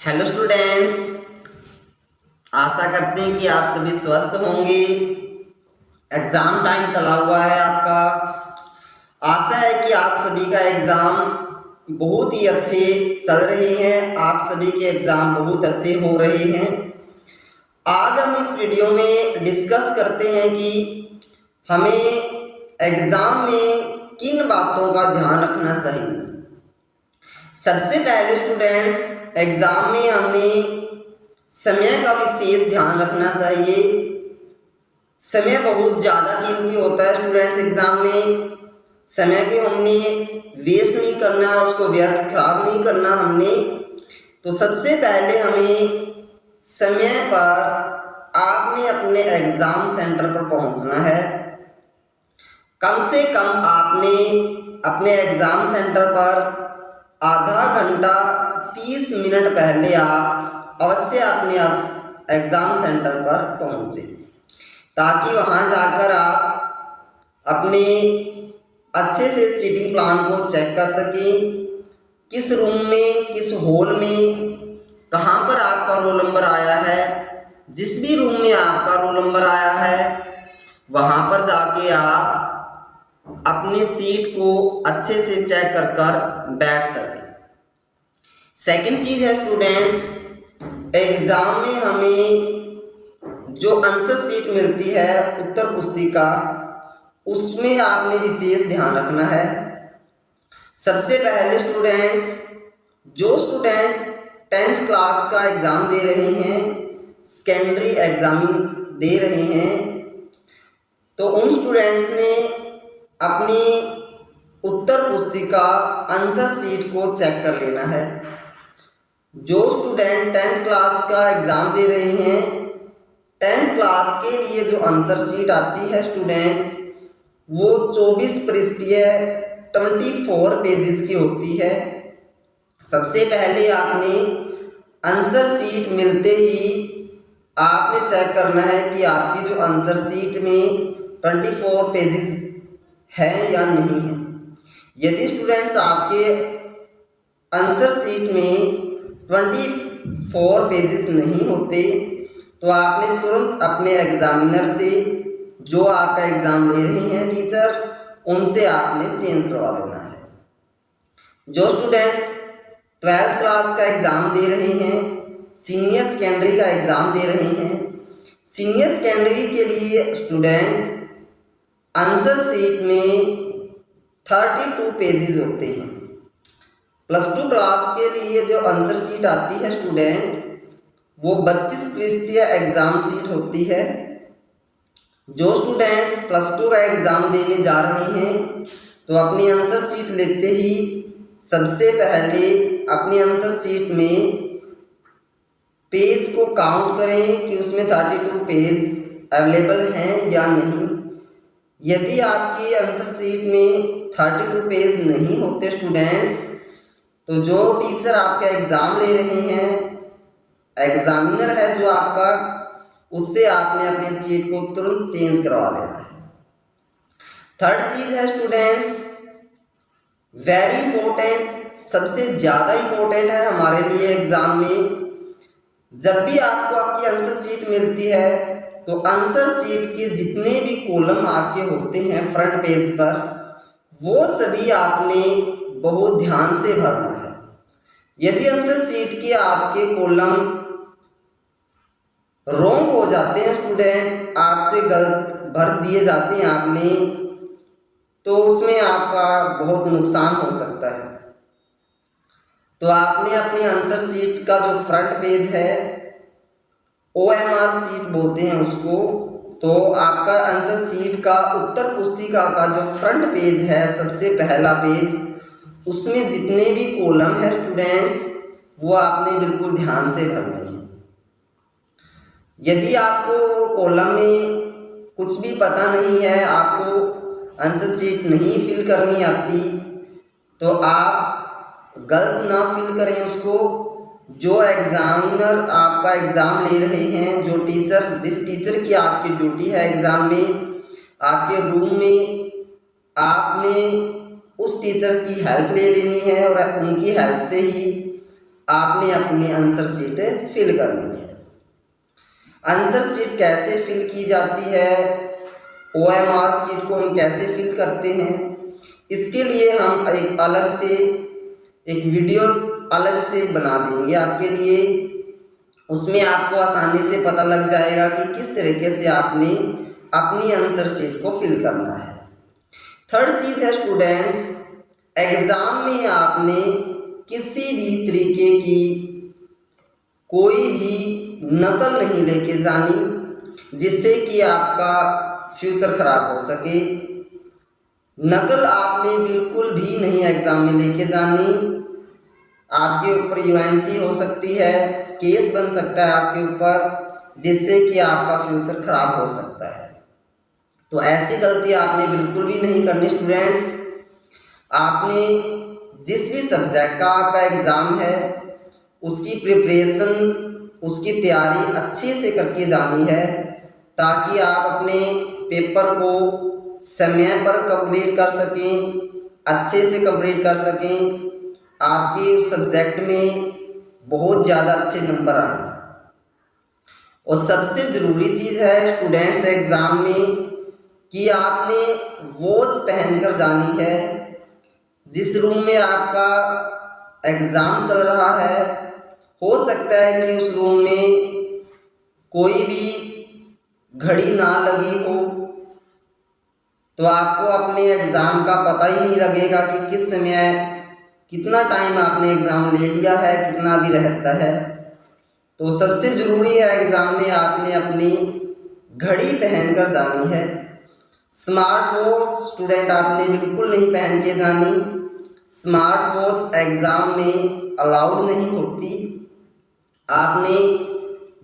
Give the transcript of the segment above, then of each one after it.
Hello students, आशा करते हैं कि आप सभी स्वस्थ होंगे। एग्ज़ाम टाइम चला हुआ है आपका। आशा है कि आप सभी का एग्ज़ाम बहुत ही अच्छे चल रहे हैं, आप सभी के एग्ज़ाम बहुत अच्छे हो रहे हैं। आज हम इस वीडियो में डिस्कस करते हैं कि हमें एग्ज़ाम में किन बातों का ध्यान रखना चाहिए। सबसे पहले स्टूडेंट्स, एग्ज़ाम में हमने समय का विशेष ध्यान रखना चाहिए। समय बहुत ज़्यादा कीमती होता है स्टूडेंट्स। एग्ज़ाम में समय को हमने वेस्ट नहीं करना, उसको व्यर्थ खराब नहीं करना हमने। तो सबसे पहले हमें समय पर आपने अपने एग्ज़ाम सेंटर पर पहुंचना है। कम से कम आपने अपने एग्ज़ाम सेंटर पर आधा घंटा 30 मिनट पहले आप अवश्य अपने एग्ज़ाम सेंटर पर पहुँचे, ताकि वहाँ जाकर आप अपने अच्छे से सीटिंग प्लान को चेक कर सकें। किस रूम में, किस हॉल में, कहाँ पर आपका रोल नंबर आया है। जिस भी रूम में आपका रोल नंबर आया है वहाँ पर जाके आप अपनी सीट को अच्छे से चेक कर बैठ सकें। सेकंड चीज़ है स्टूडेंट्स, एग्ज़ाम में हमें जो आंसर शीट मिलती है उत्तर पुस्तिका, उसमें आपने विशेष ध्यान रखना है। सबसे पहले स्टूडेंट्स, जो स्टूडेंट 10th क्लास का एग्ज़ाम दे रहे हैं, सेकेंडरी एग्ज़ाम दे रहे हैं, तो उन स्टूडेंट्स ने अपनी उत्तर पुस्तिका आंसर शीट को चेक कर लेना है। जो स्टूडेंट 10th क्लास का एग्ज़ाम दे रहे हैं, 10th क्लास के लिए जो आंसर शीट आती है स्टूडेंट, वो 24 पृष्ठीय 24 पेजेस की होती है। सबसे पहले आपने आंसर शीट मिलते ही आपने चेक करना है कि आपकी जो आंसर शीट में 24 पेजेस है या नहीं है। यदि स्टूडेंट्स आपके आंसर शीट में 24 पेजेस नहीं होते, तो आपने तुरंत अपने एग्जामिनर से, जो आपका एग्ज़ाम ले रहे हैं टीचर, उनसे आपने चेंज करवा लेना है। जो स्टूडेंट 12th क्लास का एग्ज़ाम दे रहे हैं, सीनियर सेकेंडरी का एग्ज़ाम दे रहे हैं, सीनियर सेकेंडरी के लिए स्टूडेंट आंसर शीट में 32 पेजेस होते हैं। +2 क्लास के लिए जो आंसर शीट आती है स्टूडेंट, वो 32 पृष्ठीय एग्ज़ाम शीट होती है। जो स्टूडेंट +2 का एग्ज़ाम देने जा रहे हैं, तो अपनी आंसर शीट लेते ही सबसे पहले अपनी आंसर शीट में पेज को काउंट करें कि उसमें 32 पेज अवेलेबल हैं या नहीं। यदि आपकी आंसर शीट में 32 पेज नहीं होते स्टूडेंट्स, तो जो टीचर आपका एग्ज़ाम ले रहे हैं, एग्जामिनर है जो आपका, उससे आपने अपनी सीट को तुरंत चेंज करवा लेना है। थर्ड चीज़ है स्टूडेंट्स, वेरी इंपॉर्टेंट, सबसे ज़्यादा इंपॉर्टेंट है हमारे लिए एग्ज़ाम में। जब भी आपको आपकी आंसर शीट मिलती है, तो आंसर शीट के जितने भी कॉलम आपके होते हैं फ्रंट पेज पर, वो सभी आपने बहुत ध्यान से भरना है। यदि आंसर शीट के आपके कॉलम रॉन्ग हो जाते हैं स्टूडेंट, आपसे गलत भर दिए जाते हैं आपने, तो उसमें आपका बहुत नुकसान हो सकता है। तो आपने अपनी आंसर शीट का जो फ्रंट पेज है, OMR शीट बोलते हैं उसको, तो आपका आंसर शीट का उत्तर पुस्तिका का जो फ्रंट पेज है, सबसे पहला पेज, उसमें जितने भी कॉलम है स्टूडेंट्स, वो आपने बिल्कुल ध्यान से भरने हैं। यदि आपको कॉलम में कुछ भी पता नहीं है, आपको आंसर शीट नहीं फिल करनी आती, तो आप गलत ना फिल करें उसको। जो एग्जामिनर आपका एग्ज़ाम ले रहे हैं, जो टीचर, जिस टीचर की आपकी ड्यूटी है एग्ज़ाम में, आपके रूम में, आपने उस टीचर की हेल्प ले लेनी है और उनकी हेल्प से ही आपने अपनी आंसर शीट फिल करनी है। आंसर शीट कैसे फिल की जाती है, OMR शीट को हम कैसे फिल करते हैं, इसके लिए हम एक अलग से एक वीडियो अलग से बना देंगे आपके लिए। उसमें आपको आसानी से पता लग जाएगा कि किस तरीके से आपने अपनी आंसर शीट को फिल करना है। थर्ड चीज़ है स्टूडेंट्स, एग्ज़ाम में आपने किसी भी तरीके की कोई भी नकल नहीं लेके जानी जिससे कि आपका फ्यूचर खराब हो सके। नकल आपने बिल्कुल भी नहीं एग्ज़ाम में लेके जानी। आपके ऊपर UNC हो सकती है, केस बन सकता है आपके ऊपर, जिससे कि आपका फ्यूचर खराब हो सकता है। तो ऐसी गलती आपने बिल्कुल भी नहीं करनी स्टूडेंट्स। आपने जिस भी सब्जेक्ट का आपका एग्ज़ाम है उसकी प्रिपरेशन, उसकी तैयारी अच्छे से करके जानी है, ताकि आप अपने पेपर को समय पर कंप्लीट कर सकें, अच्छे से कंप्लीट कर सकें, आपके उस सब्जेक्ट में बहुत ज़्यादा अच्छे नंबर आए। और सबसे ज़रूरी चीज़ है स्टूडेंट्स एग्ज़ाम में कि आपने वॉच पहनकर जानी है। जिस रूम में आपका एग्ज़ाम चल रहा है, हो सकता है कि उस रूम में कोई भी घड़ी ना लगी हो, तो आपको अपने एग्ज़ाम का पता ही नहीं लगेगा कि किस समय कितना टाइम आपने एग्ज़ाम ले लिया है, कितना भी रहता है। तो सबसे ज़रूरी है एग्ज़ाम में आपने अपनी घड़ी पहनकर जानी है। स्मार्ट वॉच स्टूडेंट आपने बिल्कुल नहीं पहन के जानी। स्मार्ट वॉच एग्ज़ाम में अलाउड नहीं होती। आपने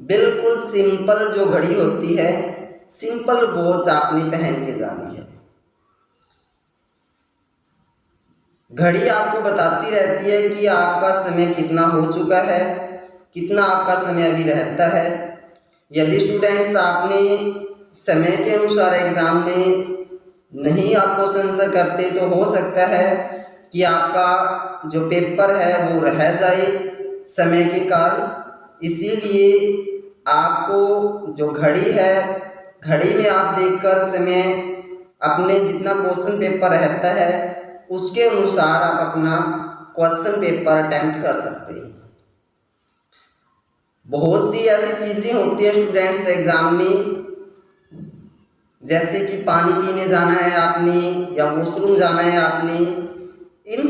बिल्कुल सिंपल जो घड़ी होती है, सिंपल वॉच आपने पहन के जानी है। घड़ी आपको बताती रहती है कि आपका समय कितना हो चुका है, कितना आपका समय अभी रहता है। यदि स्टूडेंट्स आपने समय के अनुसार एग्ज़ाम में नहीं आप क्वेश्चन आंसर करते, तो हो सकता है कि आपका जो पेपर है वो रह जाए समय के कारण। इसीलिए आपको जो घड़ी है, घड़ी में आप देखकर समय अपने जितना क्वेश्चन पेपर रहता है उसके अनुसार आप अपना क्वेश्चन पेपर अटेम्प्ट कर सकते हैं। बहुत सी ऐसी चीज़ें होती हैं स्टूडेंट्स एग्ज़ाम में, जैसे कि पानी पीने जाना है आपने या वॉशरूम जाना है आपने। इन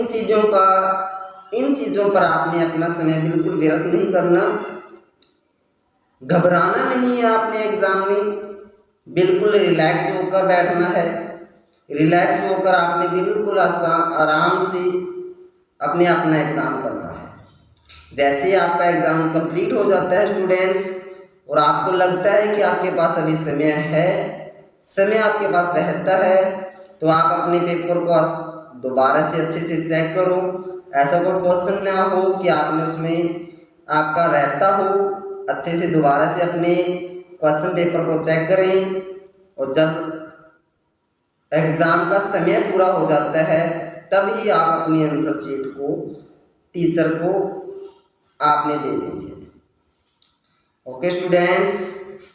चीज़ों पर आपने अपना समय बिल्कुल व्यर्थ नहीं करना। घबराना नहीं है आपने एग्ज़ाम में, बिल्कुल रिलैक्स होकर बैठना है। रिलैक्स होकर आपने बिल्कुल आराम से अपना एग्ज़ाम करना है। जैसे ही आपका एग्ज़ाम कंप्लीट हो जाता है स्टूडेंट्स, और आपको लगता है कि आपके पास अभी समय है, समय आपके पास रहता है, तो आप अपने पेपर को दोबारा से अच्छे से चेक करो। ऐसा कोई क्वेश्चन ना हो कि आपने उसमें आपका रहता हो, अच्छे से दोबारा से अपने क्वेश्चन पेपर को चेक करें। और जब एग्ज़ाम का समय पूरा हो जाता है तभी आप अपनी आंसर शीट को टीचर को आपने दे देनी है। Okay students.